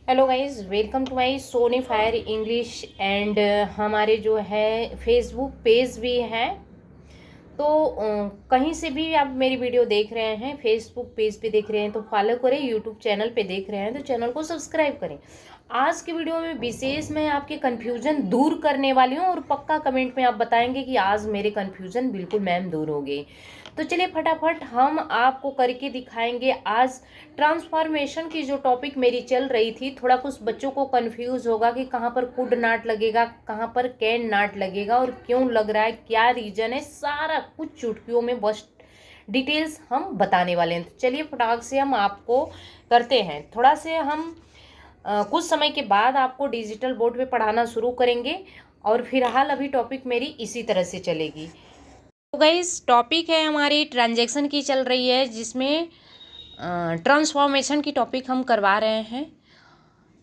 Hello guys, welcome to my Sony fire English and हमारे जो है फेसबुक पेज भी है। तो कहीं से भी आप मेरी वीडियो देख रहे हैं, फेसबुक पेज पे देख रहे हैं तो फॉलो करें, यूट्यूब चैनल पे देख रहे हैं तो चैनल को सब्सक्राइब करें। आज की वीडियो में विशेष मैं आपके कन्फ्यूजन दूर करने वाली हूँ और पक्का कमेंट में आप बताएंगे कि आज मेरे कन्फ्यूजन बिल्कुल मैम दूर हो गए। तो चलिए फटाफट हम आपको करके दिखाएंगे। आज ट्रांसफॉर्मेशन की जो टॉपिक मेरी चल रही थी, थोड़ा कुछ बच्चों को कंफ्यूज होगा कि कहाँ पर कुड नाट लगेगा, कहाँ पर कैन नाट लगेगा और क्यों लग रहा है, क्या रीजन है, सारा कुछ चुटकियों में बस डिटेल्स हम बताने वाले हैं। तो चलिए फटाक से हम आपको करते हैं। थोड़ा से हम कुछ समय के बाद आपको डिजिटल बोर्ड पे पढ़ाना शुरू करेंगे और फिलहाल अभी टॉपिक मेरी इसी तरह से चलेगी। तो गाइस, टॉपिक है हमारी ट्रांजैक्शन की चल रही है, जिसमें ट्रांसफॉर्मेशन की टॉपिक हम करवा रहे हैं।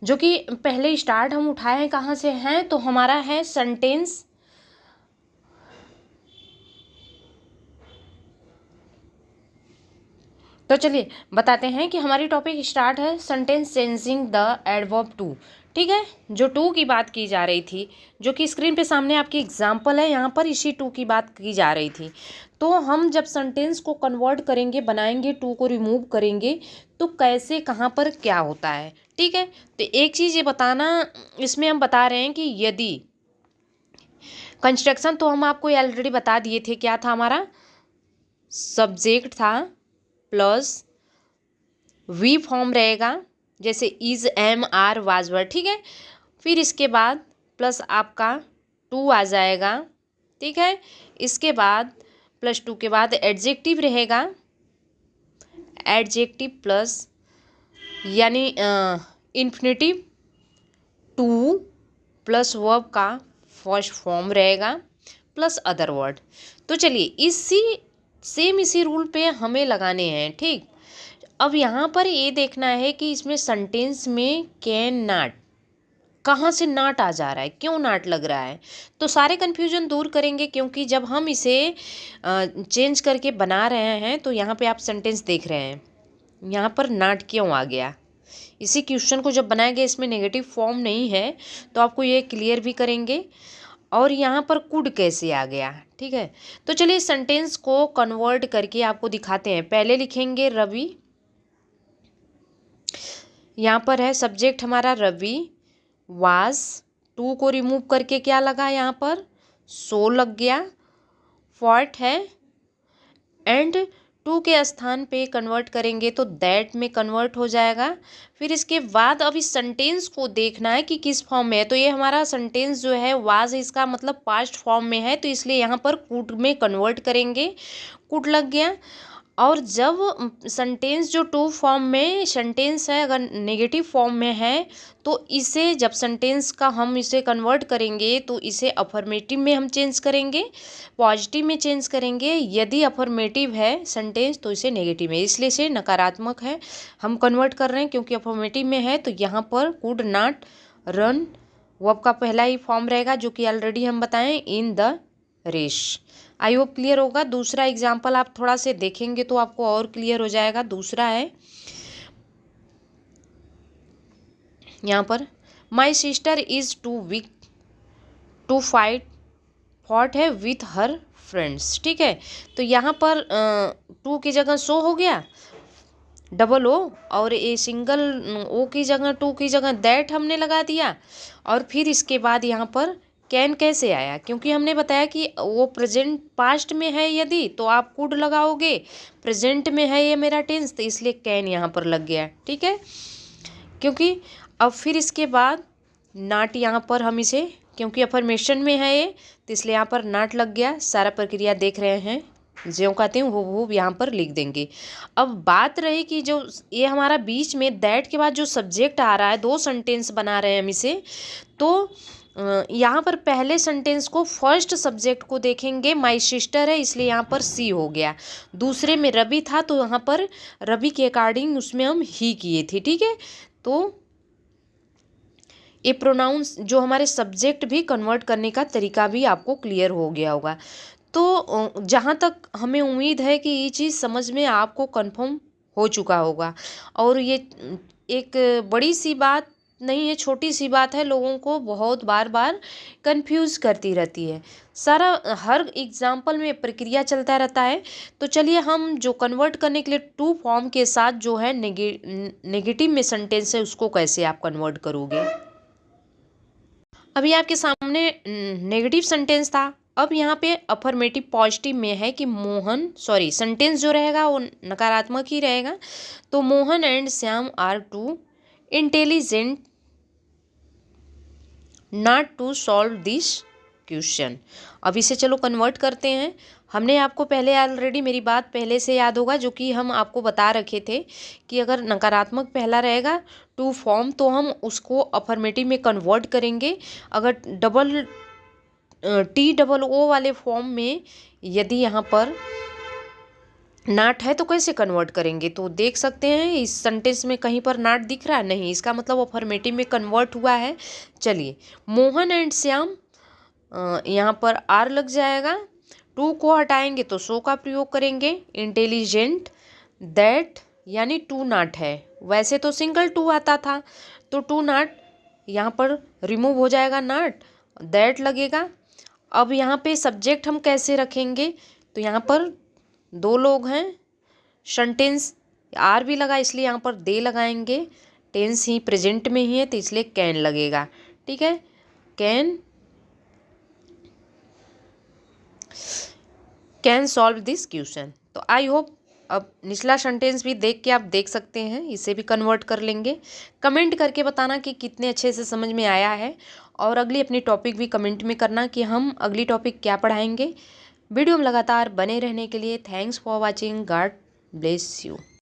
जो कि पहले स्टार्ट हम उठाए हैं कहाँ से हैं, तो हमारा है सेंटेंस। तो चलिए बताते हैं कि हमारी टॉपिक स्टार्ट है sentence changing the adverb two. ठीक है, जो टू की बात की जा रही थी, जो कि स्क्रीन पे सामने आपकी एग्जांपल है, यहाँ पर इसी टू की बात की जा रही थी। तो हम जब सेंटेंस को कन्वर्ट करेंगे, बनाएंगे, टू को रिमूव करेंगे, तो कैसे कहाँ पर क्या होता है। ठीक है, तो एक चीज़ ये बताना, इसमें हम बता रहे हैं कि यदि कंस्ट्रक्शन तो हम आपको ऑलरेडी बता दिए थे, क्या था हमारा सब्जेक्ट था प्लस वी फॉर्म रहेगा, जैसे इज, एम, आर, वाज, वर। ठीक है, फिर इसके बाद प्लस आपका टू आ जाएगा। ठीक है, इसके बाद प्लस टू के बाद एडजेक्टिव रहेगा, एडजेक्टिव प्लस यानी इन्फिनेटिव टू प्लस वर्ब का फर्स्ट फॉर्म रहेगा प्लस अदर वर्ड। तो चलिए इसी रूल पे हमें लगाने हैं। ठीक, अब यहाँ पर ये देखना है कि इसमें सेंटेंस में कैन नाट कहाँ से नाट आ जा रहा है, क्यों नाट लग रहा है। तो सारे कन्फ्यूजन दूर करेंगे, क्योंकि जब हम इसे चेंज करके बना रहे हैं तो यहाँ पे आप सेंटेंस देख रहे हैं, यहाँ पर नाट क्यों आ गया। इसी क्वेश्चन को जब बनाया गया, इसमें नेगेटिव फॉर्म नहीं है, तो आपको ये क्लियर भी करेंगे। और यहाँ पर कुड कैसे आ गया। ठीक है, तो चलिए सेंटेंस को कन्वर्ट करके आपको दिखाते हैं। पहले लिखेंगे रवि, यहाँ पर है सब्जेक्ट हमारा रवि, वाज, टू को रिमूव करके क्या लगा, यहाँ पर सो लग गया, फॉर्ट है, एंड टू के स्थान पे कन्वर्ट करेंगे तो दैट में कन्वर्ट हो जाएगा। फिर इसके बाद अब इस सेंटेंस को देखना है कि किस फॉर्म में है। तो ये हमारा सेंटेंस जो है वाज, इसका मतलब पास्ट फॉर्म में है, तो इसलिए यहाँ पर कुड में कन्वर्ट करेंगे, कुड लग गया। और जब सेंटेंस जो टू फॉर्म में सेंटेंस है, अगर नेगेटिव फॉर्म में है, तो इसे जब सेंटेंस का हम इसे कन्वर्ट करेंगे तो इसे अफर्मेटिव में हम चेंज करेंगे, पॉजिटिव में चेंज करेंगे। यदि अफर्मेटिव है सेंटेंस तो इसे नेगेटिव में, इसलिए इसे नकारात्मक है हम कन्वर्ट कर रहे हैं, क्योंकि अफर्मेटिव में है। तो यहाँ पर कुड नॉट रन वर्ब का पहला ही फॉर्म रहेगा, जो कि ऑलरेडी हम बताएं, in the race. I hope clear होगा। दूसरा एग्जाम्पल आप थोड़ा से देखेंगे तो आपको और क्लियर हो जाएगा। दूसरा है यहाँ पर, my sister is too weak to fight fought है विथ हर फ्रेंड्स। ठीक है, तो यहाँ पर टू की जगह सो हो गया, डबल ओ, और ए सिंगल ओ की जगह, टू की जगह दैट हमने लगा दिया। और फिर इसके बाद यहाँ पर कैन कैसे आया, क्योंकि हमने बताया कि वो प्रेजेंट पास्ट में है, यदि तो आप कुड लगाओगे, प्रेजेंट में है ये मेरा टेंस, तो इसलिए कैन यहाँ पर लग गया। ठीक है, क्योंकि अब फिर इसके बाद नाट यहाँ पर हम इसे, क्योंकि अफर्मेशन में है ये, तो इसलिए यहाँ पर नाट लग गया। सारा प्रक्रिया देख रहे हैं, ज्यों कहते हैं वो यहाँ पर लिख देंगे। अब बात रही कि जो ये हमारा बीच में दैट के बाद जो सब्जेक्ट आ रहा है, दो सेंटेंस बना रहे हैं हम इसे, तो यहाँ पर पहले सेंटेंस को फर्स्ट सब्जेक्ट को देखेंगे, माई सिस्टर है इसलिए यहाँ पर सी हो गया। दूसरे में रवि था तो यहाँ पर रवि के अकॉर्डिंग उसमें हम ही किए थे। ठीक है, तो ये प्रोनाउंस जो हमारे सब्जेक्ट भी कन्वर्ट करने का तरीका भी आपको क्लियर हो गया होगा। तो जहाँ तक हमें उम्मीद है कि ये चीज़ समझ में आपको कंफर्म हो चुका होगा। और ये एक बड़ी सी बात नहीं है, छोटी सी बात है, लोगों को बहुत बार बार कंफ्यूज करती रहती है। सारा हर एग्जाम्पल में प्रक्रिया चलता रहता है। तो चलिए हम जो कन्वर्ट करने के लिए टू फॉर्म के साथ जो है नेगेटिव में सेंटेंस है उसको कैसे आप कन्वर्ट करोगे। अभी आपके सामने नेगेटिव सेंटेंस था, अब यहाँ पे अफर्मेटिव पॉजिटिव में है कि सेंटेंस जो रहेगा वो नकारात्मक ही रहेगा। तो Mohan and Shyam are too intelligent not to solve this question. अब इसे चलो कन्वर्ट करते हैं। हमने आपको पहले ऑलरेडी मेरी बात पहले से याद होगा जो कि हम आपको बता रखे थे कि अगर नकारात्मक पहला रहेगा टू फॉर्म तो हम उसको अफर्मेटिव में कन्वर्ट करेंगे। अगर TOO वाले फॉर्म में यदि यहाँ पर नाट है तो कैसे कन्वर्ट करेंगे। तो देख सकते हैं इस सेंटेंस में कहीं पर नाट दिख रहा है नहीं, इसका मतलब अफर्मेटिव में कन्वर्ट हुआ है। चलिए मोहन एंड श्याम, यहाँ पर आर लग जाएगा, टू को हटाएंगे तो सो का प्रयोग करेंगे। इंटेलिजेंट दैट यानी टू नाट है, वैसे तो सिंगल टू आता था तो टू नाट यहाँ पर रिमूव हो जाएगा, नाट दैट लगेगा। अब यहाँ पे सब्जेक्ट हम कैसे रखेंगे, तो यहाँ पर दो लोग हैं, सेंटेंस आर भी लगा इसलिए यहाँ पर दे लगाएंगे, टेंस ही प्रेजेंट में ही है तो इसलिए कैन लगेगा। ठीक है, कैन सॉल्व दिस क्वेश्चन। तो आई होप अब निचला सेंटेंस भी देख के आप देख सकते हैं, इसे भी कन्वर्ट कर लेंगे। कमेंट करके बताना कि कितने अच्छे से समझ में आया है, और अगली अपनी टॉपिक भी कमेंट में करना कि हम अगली टॉपिक क्या पढ़ाएंगे। वीडियो में लगातार बने रहने के लिए thanks for watching, God bless you.